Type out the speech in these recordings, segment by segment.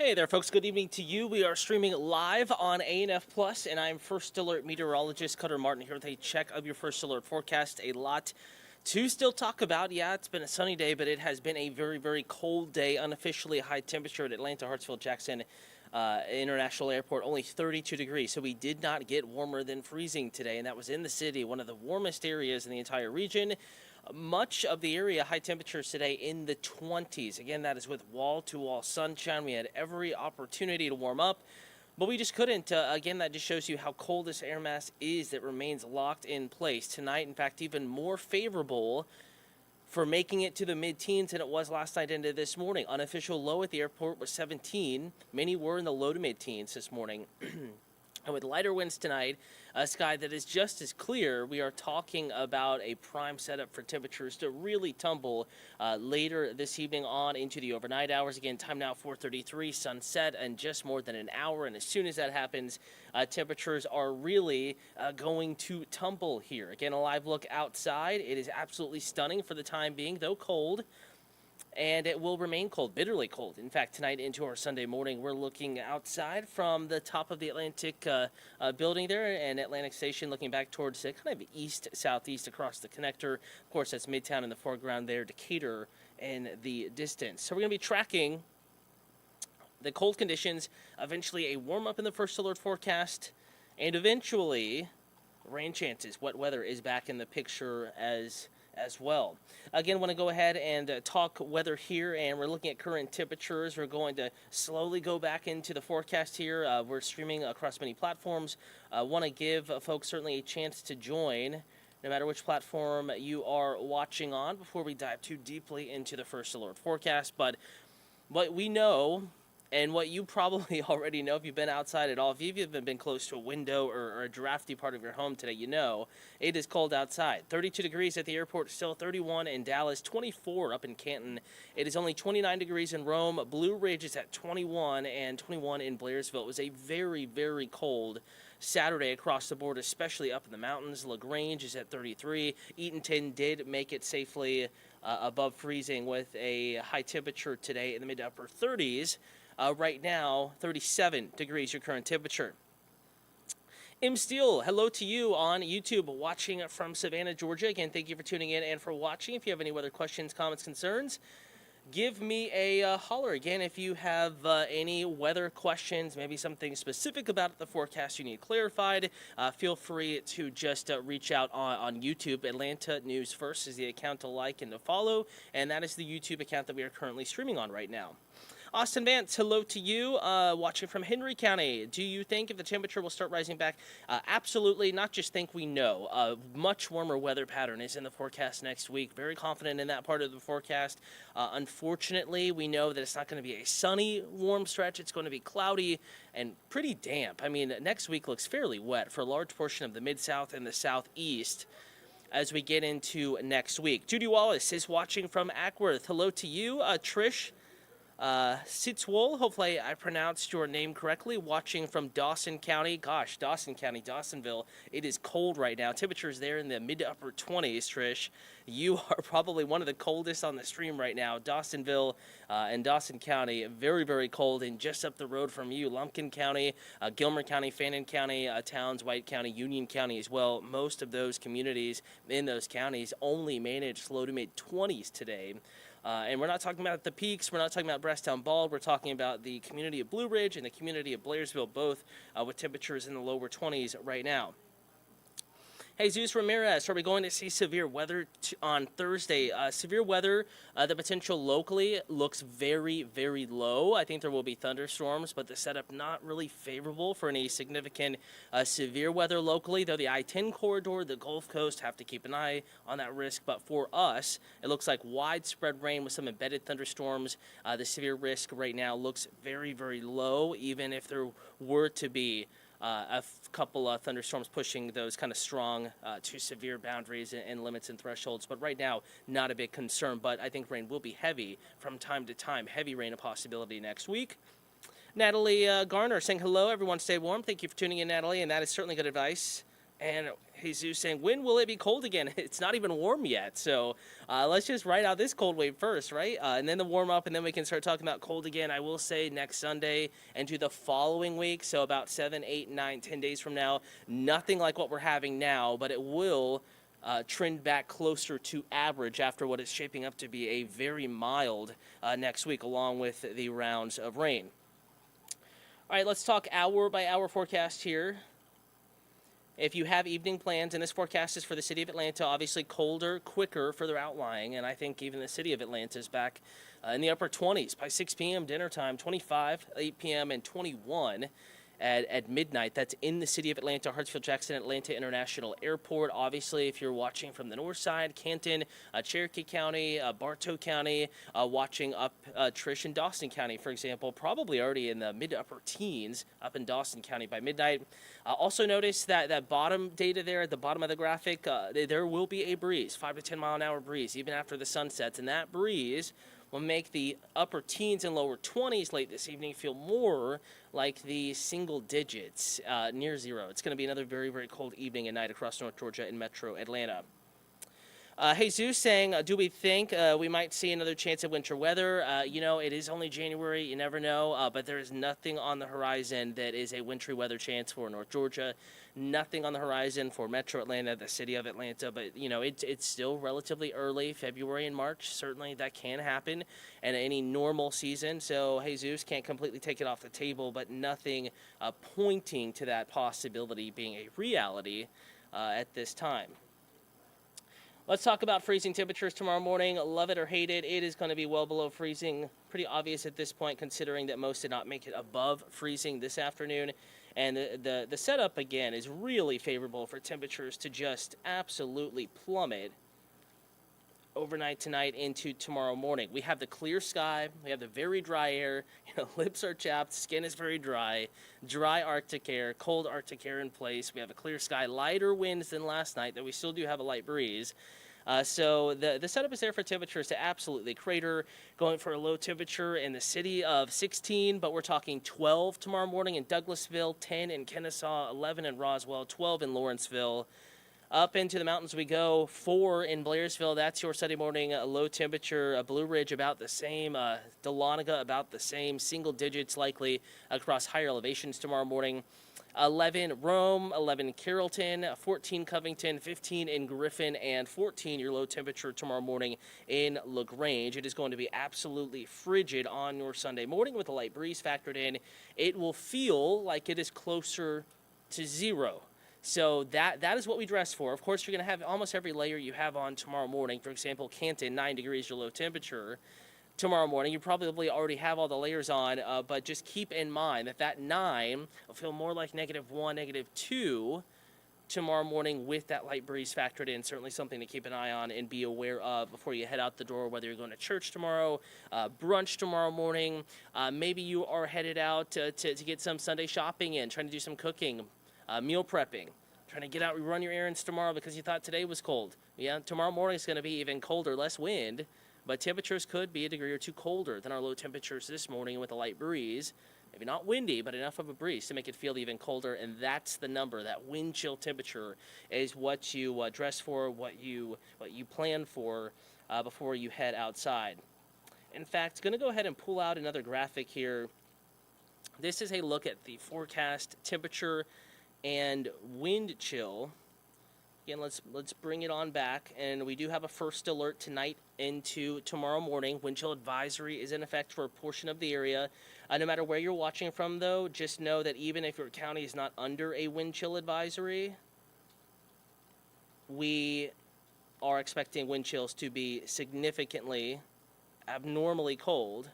Hey there, folks. Good evening to you. We are streaming live on ANF Plus, and I'm First Alert Meteorologist Cutter Martin here with a check of your First Alert forecast. A lot to still talk about. Yeah, it's been a sunny day, but it has been a very, very cold day. Unofficially high temperature at Atlanta, Hartsfield, Jackson International Airport, only 32 degrees. So we did not get warmer than freezing today, and that was in the city, one of the warmest areas in the entire region. Much of the area, high temperatures today in the 20s. Again, that is with wall-to-wall sunshine. We had every opportunity to warm up, but we just couldn't. Again, that just shows you how cold this air mass is that remains locked in place. Tonight, in fact, even more favorable for making it to the mid-teens than it was last night into this morning. Unofficial low at the airport was 17. Many were in the low to mid-teens this morning. And with lighter winds tonight, a sky that is just as clear, we are talking about a prime setup for temperatures to really tumble later this evening on into the overnight hours. Again, time now 4:33, sunset in just more than an hour. And as soon as that happens, temperatures are really going to tumble here. Again, a live look outside. It is absolutely stunning for the time being, though cold. And it will remain cold, bitterly cold. In fact, tonight into our Sunday morning, we're looking outside from the top of the Atlantic building there and Atlantic Station, looking back towards kind of east-southeast across the connector. Of course, that's Midtown in the foreground there, Decatur in the distance. So we're going to be tracking the cold conditions, eventually a warm-up in the First Alert forecast, and eventually rain chances. Wet weather is back in the picture as well. Again, want to go ahead and talk weather here, and we're looking at current temperatures. We're going to slowly go back into the forecast here. We're streaming across many platforms. Want to give folks certainly a chance to join, no matter which platform you are watching on, before we dive too deeply into the First Alert forecast. But what we know, and what you probably already know if you've been outside at all, if you've been close to a window or a drafty part of your home today, you know it is cold outside. 32 degrees at the airport, still 31 in Dallas, 24 up in Canton. It is only 29 degrees in Rome. Blue Ridge is at 21 and 21 in Blairsville. It was a very, very cold Saturday across the board, especially up in the mountains. LaGrange is at 33. Eatonton did make it safely above freezing with a high temperature today in the mid to upper 30s. Right now, 37 degrees your current temperature. M. Steele, hello to you on YouTube, watching from Savannah, Georgia. Again, thank you for tuning in and for watching. If you have any weather questions, comments, concerns, give me a holler. Again, if you have any weather questions, maybe something specific about the forecast you need clarified, feel free to just reach out on YouTube. Atlanta News First is the account to like and to follow, and that is the YouTube account that we are currently streaming on right now. Austin Vance, hello to you, watching from Henry County. Do you think if the temperature will start rising back? Absolutely, not just think, we know. A much warmer weather pattern is in the forecast next week. Very confident in that part of the forecast. Unfortunately, we know that it's not going to be a sunny, warm stretch. It's going to be cloudy and pretty damp. I mean, next week looks fairly wet for a large portion of the Mid-South and the Southeast as we get into next week. Judy Wallace is watching from Ackworth. Hello to you. Trish Sitzwohl, hopefully I pronounced your name correctly, watching from Dawson County. Gosh, Dawson County, Dawsonville, it is cold right now. Temperatures there in the mid to upper 20s, Trish. You are probably one of the coldest on the stream right now. Dawsonville and Dawson County, very, very cold. And just up the road from you, Lumpkin County, Gilmer County, Fannin County, Towns, White County, Union County as well. Most of those communities in those counties only managed low to mid 20s today. And we're not talking about the peaks, we're not talking about Brasstown Bald, we're talking about the community of Blue Ridge and the community of Blairsville, both with temperatures in the lower 20s right now. Jesus Ramirez, are we going to see severe weather on Thursday? Severe weather, the potential locally looks very, very low. I think there will be thunderstorms, but the setup not really favorable for any significant severe weather locally, though the I-10 corridor, the Gulf Coast, have to keep an eye on that risk. But for us, it looks like widespread rain with some embedded thunderstorms. The severe risk right now looks very, very low, even if there were to be a couple of thunderstorms pushing those kind of strong to severe boundaries and limits and thresholds. But right now, not a big concern. But I think rain will be heavy from time to time. Heavy rain a possibility next week. Natalie Garner saying hello. Everyone stay warm. Thank you for tuning in, Natalie. And that is certainly good advice. And Jesus saying, when will it be cold again? It's not even warm yet. So let's just ride out this cold wave first, right? And then the warm up, and then we can start talking about cold again. I will say next Sunday and to the following week, so about 7, 8, 9, 10 days from now, nothing like what we're having now, but it will trend back closer to average after what is shaping up to be a very mild next week, along with the rounds of rain. All right, let's talk hour by hour forecast here. If you have evening plans, and this forecast is for the city of Atlanta, obviously colder, quicker, further outlying, and I think even the city of Atlanta is back in the upper 20s by 6 p.m. dinner time, 25, 8 p.m., and 21 at midnight. That's in the city of Atlanta, Hartsfield-Jackson Atlanta International Airport. Obviously, if you're watching from the north side, Canton, Cherokee County, Bartow County, watching up Trish in Dawson County, for example, probably already in the mid to upper teens up in Dawson County by midnight. Also notice that bottom data there at the bottom of the graphic, there will be a breeze, 5 to 10 mile an hour breeze, even after the sun sets, and that breeze will make the upper teens and lower 20s late this evening feel more like the single digits near zero. It's going to be another very, very cold evening and night across North Georgia and metro Atlanta. Jesus saying, do we think we might see another chance of winter weather? It is only January. You never know. But there is nothing on the horizon that is a wintry weather chance for North Georgia. Nothing on the horizon for metro Atlanta, the city of Atlanta. But, it's still relatively early, February and March. Certainly that can happen in any normal season. So Jesus can't completely take it off the table, but nothing pointing to that possibility being a reality at this time. Let's talk about freezing temperatures tomorrow morning. Love it or hate it, it is going to be well below freezing. Pretty obvious at this point, considering that most did not make it above freezing this afternoon. And the setup, again, is really favorable for temperatures to just absolutely plummet overnight tonight into tomorrow morning. We have the clear sky. We have the very dry air. Lips are chapped. Skin is very dry. Dry Arctic air, cold Arctic air in place. We have a clear sky. Lighter winds than last night, though we still do have a light breeze. So the setup is there for temperatures to absolutely crater, going for a low temperature in the city of 16, but we're talking 12 tomorrow morning in Douglasville, 10 in Kennesaw, 11 in Roswell, 12 in Lawrenceville. Up into the mountains we go, 4 in Blairsville. That's your Sunday morning low temperature. Blue Ridge about the same. Dahlonega about the same. Single digits likely across higher elevations tomorrow morning. 11 Rome, 11 Carrollton, 14 Covington, 15 in Griffin, and 14 your low temperature tomorrow morning in LaGrange. It is going to be absolutely frigid on your Sunday morning with a light breeze factored in. It will feel like it is closer to zero. So that is what we dress for. Of course, you're going to have almost every layer you have on tomorrow morning. For example, Canton, 9 degrees your low temperature. Tomorrow morning, you probably already have all the layers on, but just keep in mind that 9 will feel more like -1, -2 tomorrow morning with that light breeze factored in. Certainly something to keep an eye on and be aware of before you head out the door, whether you're going to church tomorrow, brunch tomorrow morning. Maybe you are headed out to get some Sunday shopping in, trying to do some cooking. Meal prepping, trying to get out and run your errands tomorrow because you thought today was cold. Yeah, tomorrow morning is going to be even colder, less wind, but temperatures could be a degree or two colder than our low temperatures this morning with a light breeze. Maybe not windy, but enough of a breeze to make it feel even colder, and that's the number. That wind chill temperature is what you dress for, what you plan for before you head outside. In fact, going to go ahead and pull out another graphic here. This is a look at the forecast temperature and wind chill. Again, let's bring it on back, and we do have a first alert tonight into tomorrow morning. Wind chill advisory is in effect for a portion of the area. No matter where you're watching from, though, just know that even if your county is not under a wind chill advisory, we are expecting wind chills to be significantly abnormally cold.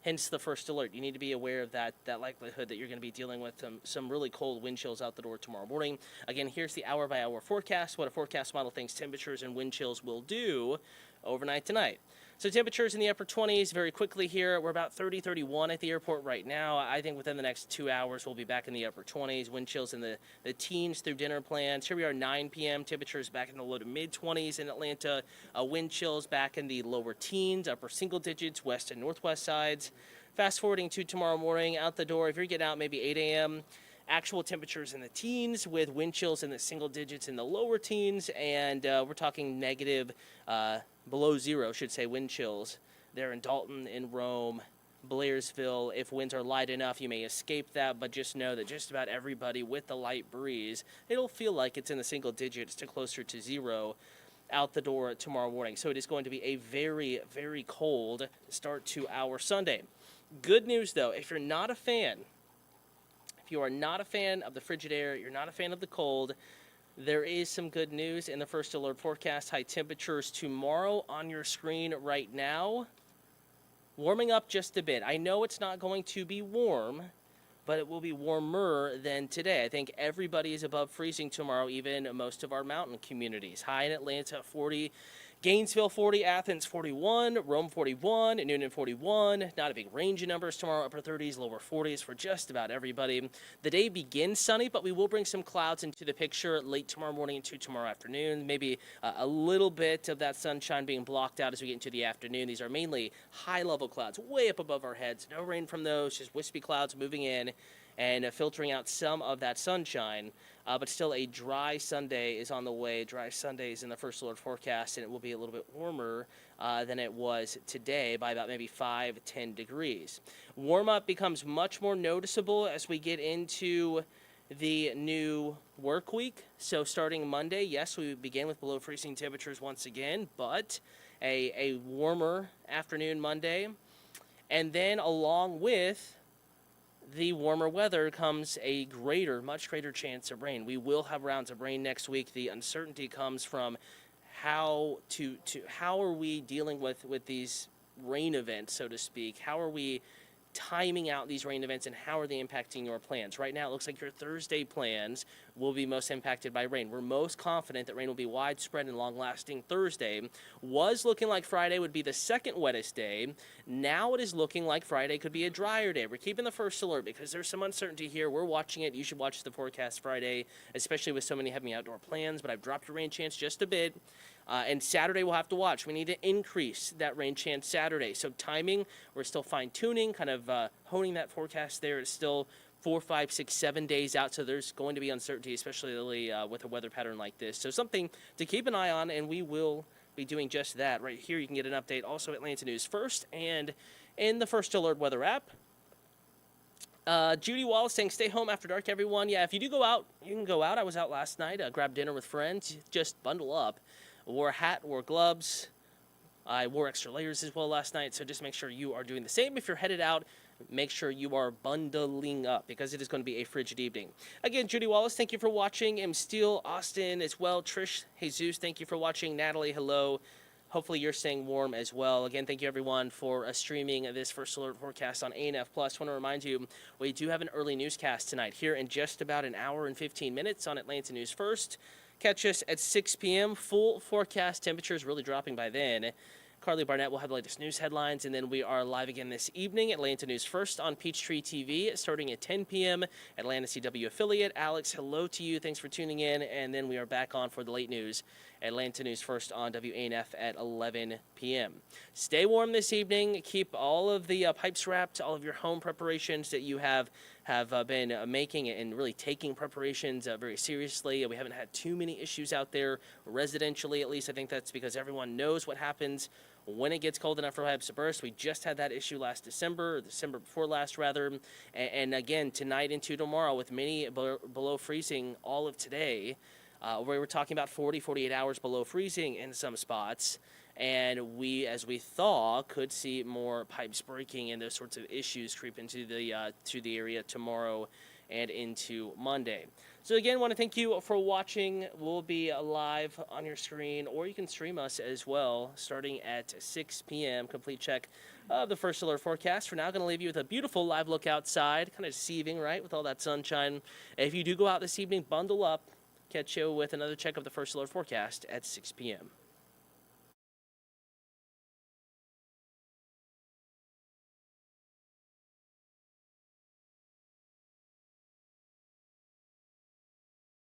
Hence the first alert. You need to be aware of that likelihood that you're going to be dealing with some really cold wind chills out the door tomorrow morning. Again, here's the hour-by-hour forecast, what a forecast model thinks temperatures and wind chills will do overnight tonight. So temperatures in the upper 20s very quickly here. We're about 30, 31 at the airport right now. I think within the next 2 hours, we'll be back in the upper 20s. Wind chills in the teens through dinner plans. Here we are, 9 p.m. Temperatures back in the low to mid-20s in Atlanta. Wind chills back in the lower teens, upper single digits, west and northwest sides. Fast forwarding to tomorrow morning, out the door, if you're getting out maybe 8 a.m., actual temperatures in the teens with wind chills in the single digits in the lower teens, and we're talking negative, below zero, should say, wind chills there in Dalton, in Rome, Blairsville. If winds are light enough, you may escape that, but just know that just about everybody with the light breeze, it'll feel like it's in the single digits to closer to zero out the door tomorrow morning. So it is going to be a very, very cold start to our Sunday. Good news, though, if you are not a fan of the frigid air, you're not a fan of the cold, there is some good news in the first alert forecast. High temperatures tomorrow on your screen right now, warming up just a bit. I know it's not going to be warm, but it will be warmer than today. I think everybody is above freezing tomorrow, even most of our mountain communities. High in Atlanta, 40. Gainesville, 40. Athens, 41. Rome, 41. Noonan, 41. Not a big range of numbers tomorrow. Upper 30s, lower 40s for just about everybody. The day begins sunny, but we will bring some clouds into the picture late tomorrow morning into tomorrow afternoon. Maybe a little bit of that sunshine being blocked out as we get into the afternoon. These are mainly high-level clouds way up above our heads. No rain from those, just wispy clouds moving in and filtering out some of that sunshine. But still, a dry Sunday is on the way. Dry Sunday is in the first alert forecast, and it will be a little bit warmer than it was today by about maybe 5-10 degrees. Warm-up becomes much more noticeable as we get into the new work week. So starting Monday, yes, we begin with below freezing temperatures once again, but a warmer afternoon Monday. And then along with the warmer weather comes a much greater chance of rain. We will have rounds of rain next week. The uncertainty comes from how are we dealing with these rain events, so to speak? How are we timing out these rain events, and how are they impacting your plans? Right now, it looks like your Thursday plans will be most impacted by rain. We're most confident that rain will be widespread and long-lasting Thursday. Was looking like Friday would be the second wettest day. Now it is looking like Friday could be a drier day. We're keeping the first alert because there's some uncertainty here. We're watching it. You should watch the forecast Friday, especially with so many heavy outdoor plans, but I've dropped your rain chance just a bit. And Saturday we'll have to watch. We need to increase that rain chance Saturday. So timing, we're still fine-tuning, kind of honing that forecast there. It's still 4, 5, 6, 7 days out, so there's going to be uncertainty, especially with a weather pattern like this. So something to keep an eye on, and we will be doing just that. Right here you can get an update also at Atlanta News First and in the First Alert Weather app. Judy Wallace saying, stay home after dark, everyone. Yeah, if you do go out, you can go out. I was out last night, grabbed dinner with friends. Just bundle up. Wore a hat, wore gloves. I wore extra layers as well last night, so just make sure you are doing the same. If you're headed out, make sure you are bundling up because it is going to be a frigid evening. Again, Judy Wallace, thank you for watching. M. Steele, Austin as well. Trish, Jesus, thank you for watching. Natalie, hello. Hopefully you're staying warm as well. Again, thank you everyone for streaming this first alert forecast on ANF Plus. I want to remind you, we do have an early newscast tonight here in just about an hour and 15 minutes on Atlanta News First. Catch us at 6 p.m. Full forecast. Temperatures really dropping by then. Carly Barnett will have the latest news headlines, and then we are live again this evening. Atlanta News First on Peachtree TV starting at 10 p.m. Atlanta CW affiliate. Alex, hello to you. Thanks for tuning in. And then we are back on for the late news. Atlanta News First on WANF at 11 p.m. Stay warm this evening. Keep all of the pipes wrapped, all of your home preparations that you have been making and really taking preparations very seriously. We haven't had too many issues out there, residentially at least. I think that's because everyone knows what happens when it gets cold enough for pipes to burst. We just had that issue last December, or December before last rather, and again tonight into tomorrow with many below freezing all of today. We were talking about 40, 48 hours below freezing in some spots. And we, as we thought, could see more pipes breaking and those sorts of issues creep into the area tomorrow and into Monday. So again, want to thank you for watching. We'll be live on your screen, or you can stream us as well, starting at 6 p.m. Complete check of the first alert forecast. For now, going to leave you with a beautiful live look outside, kind of deceiving, right, with all that sunshine. If you do go out this evening, bundle up. Catch you with another check of the first alert forecast at 6 p.m.